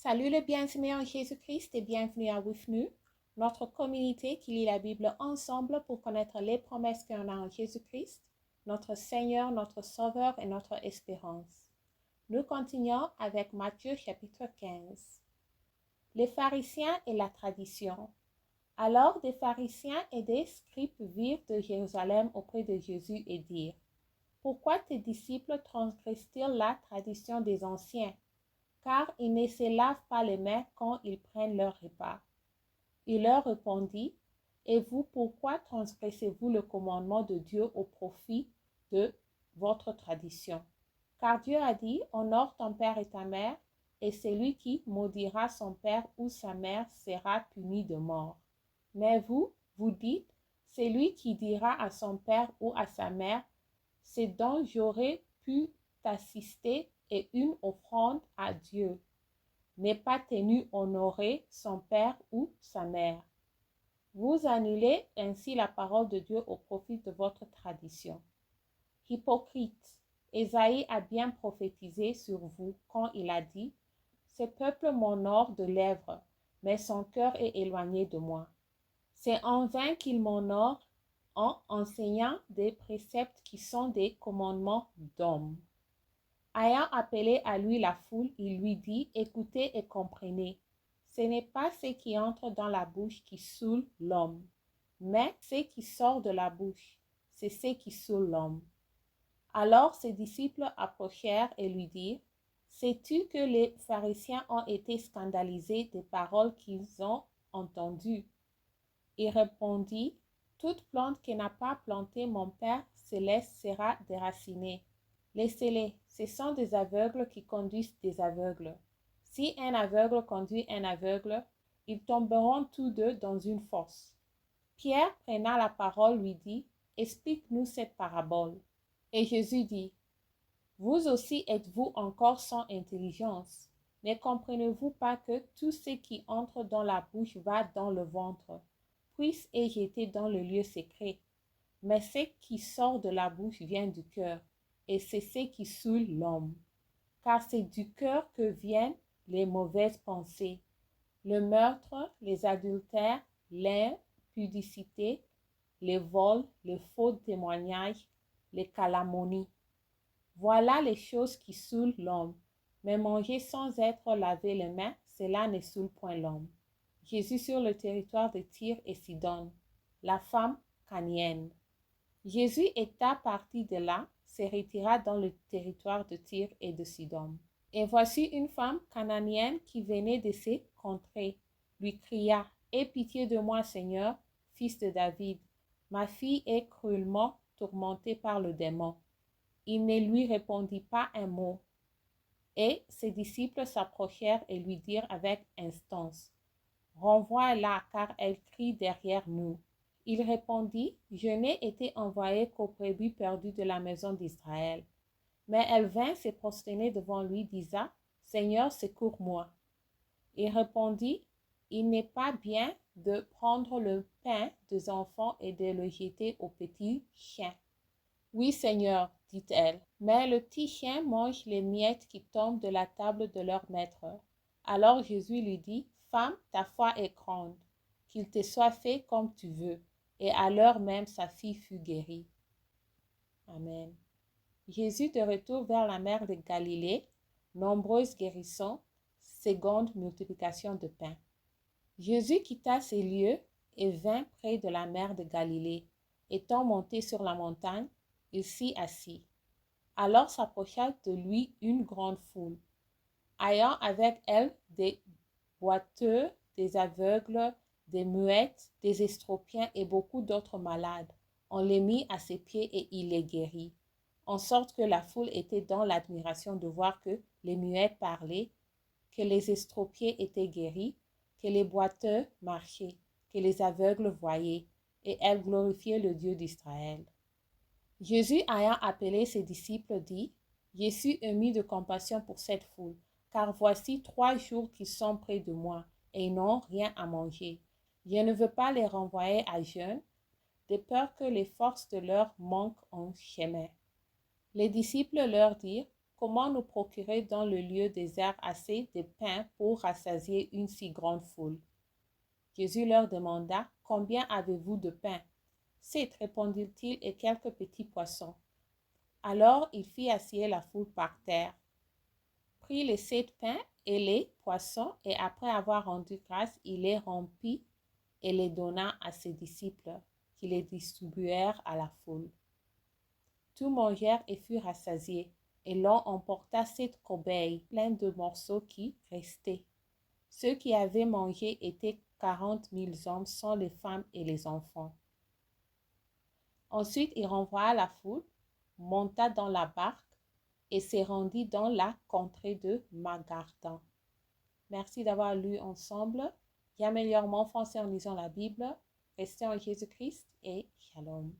Salut le bien-aimé en Jésus-Christ et bienvenue à WIFNU, notre communauté qui lit la Bible ensemble pour connaître les promesses qu'on a en Jésus-Christ, notre Seigneur, notre Sauveur et notre espérance. Nous continuons avec Matthieu chapitre 15. Les pharisiens et la tradition. Alors des pharisiens et des scribes virent de Jérusalem auprès de Jésus et dirent, « Pourquoi tes disciples transgressent-ils la tradition des anciens ? Car ils ne se lavent pas les mains quand ils prennent leur repas. » Il leur répondit, « Et vous, pourquoi transgressez-vous le commandement de Dieu au profit de votre tradition? Car Dieu a dit, honore ton père et ta mère, et celui qui maudira son père ou sa mère sera puni de mort. Mais vous, vous dites, celui qui dira à son père ou à sa mère, c'est dont j'aurais pu t'assister et une offrande à Dieu, n'est pas tenu honorer son père ou sa mère. Vous annulez ainsi la parole de Dieu au profit de votre tradition. Hypocrite, Ésaïe a bien prophétisé sur vous quand il a dit, « Ce peuple m'honore de lèvres, mais son cœur est éloigné de moi. C'est en vain qu'il m'honore en enseignant des préceptes qui sont des commandements d'hommes. » Ayant appelé à lui la foule, il lui dit, « Écoutez et comprenez. Ce n'est pas ce qui entre dans la bouche qui saoule l'homme, mais ce qui sort de la bouche, c'est ce qui saoule l'homme. » Alors ses disciples approchèrent et lui dirent, « Sais-tu que les pharisiens ont été scandalisés des paroles qu'ils ont entendues? » Il répondit, « Toute plante qui n'a pas planté mon Père céleste sera déracinée. Laissez-les, ce sont des aveugles qui conduisent des aveugles. Si un aveugle conduit un aveugle, ils tomberont tous deux dans une fosse. » Pierre, prenant la parole, lui dit, « Explique-nous cette parabole. » Et Jésus dit, « Vous aussi êtes-vous encore sans intelligence? Ne comprenez-vous pas que tout ce qui entre dans la bouche va dans le ventre, puis est jeté dans le lieu secret? Mais ce qui sort de la bouche vient du cœur, et c'est ce qui saoule l'homme. Car c'est du cœur que viennent les mauvaises pensées, le meurtre, les adultères, l'impudicité, les vols, les faux témoignages, les calomnies. Voilà les choses qui saoulent l'homme. Mais manger sans être lavé les mains, cela ne saoule point l'homme. Jésus sur le territoire de Tyr et Sidon. La femme cananéenne. Jésus étant parti de là, se retira dans le territoire de Tyr et de Sidon. Et voici une femme cananéenne qui venait de ces contrées, lui cria, « Aie pitié de moi, Seigneur, fils de David. Ma fille est cruellement tourmentée par le démon. » Il ne lui répondit pas un mot. Et ses disciples s'approchèrent et lui dirent avec instance, « Renvoie-la, car elle crie derrière nous. » Il répondit, « Je n'ai été envoyé qu'aux brebis perdues de la maison d'Israël. » Mais elle vint se prosterner devant lui, disant, « Seigneur, secours-moi. » Il répondit, « Il n'est pas bien de prendre le pain des enfants et de le jeter aux petits chiens. » « Oui, Seigneur, dit-elle, mais le petit chien mange les miettes qui tombent de la table de leur maître. » Alors Jésus lui dit, « Femme, ta foi est grande, qu'il te soit fait comme tu veux. » Et à l'heure même, sa fille fut guérie. Amen. Jésus de retour vers la mer de Galilée, nombreuses guérisons, seconde multiplication de pain. Jésus quitta ces lieux et vint près de la mer de Galilée. Étant monté sur la montagne, il s'y assit. Alors s'approcha de lui une grande foule, ayant avec elle des boiteux, des aveugles, des muettes, des estropiens et beaucoup d'autres malades. On les mit à ses pieds et il les guérit, en sorte que la foule était dans l'admiration de voir que les muettes parlaient, que les estropiés étaient guéris, que les boiteux marchaient, que les aveugles voyaient, et elle glorifiait le Dieu d'Israël. Jésus ayant appelé ses disciples dit, « Je suis ému de compassion pour cette foule, car voici 3 jours qu'ils sont près de moi, et ils n'ont rien à manger. Je ne veux pas les renvoyer à jeûne, de peur que les forces de leur manque en chemin. » Les disciples leur dirent, Comment nous procurer dans le lieu désert assez de pain pour rassasier une si grande foule? Jésus leur demanda, combien avez-vous de pain? 7, répondit-il, et quelques petits poissons. Alors il fit asseoir la foule par terre, prit les 7 pains et les poissons, et après avoir rendu grâce, il les rompit et les donna à ses disciples, qui les distribuèrent à la foule. Tous mangèrent et furent rassasiés, et l'on emporta 7 corbeilles pleines de morceaux qui restaient. Ceux qui avaient mangé étaient 40 000 hommes, sans les femmes et les enfants. Ensuite, il renvoya la foule, monta dans la barque et se rendit dans la contrée de Magardan. Merci d'avoir lu ensemble. Qui améliore mon français en lisant la Bible. Restez en Jésus-Christ et Shalom.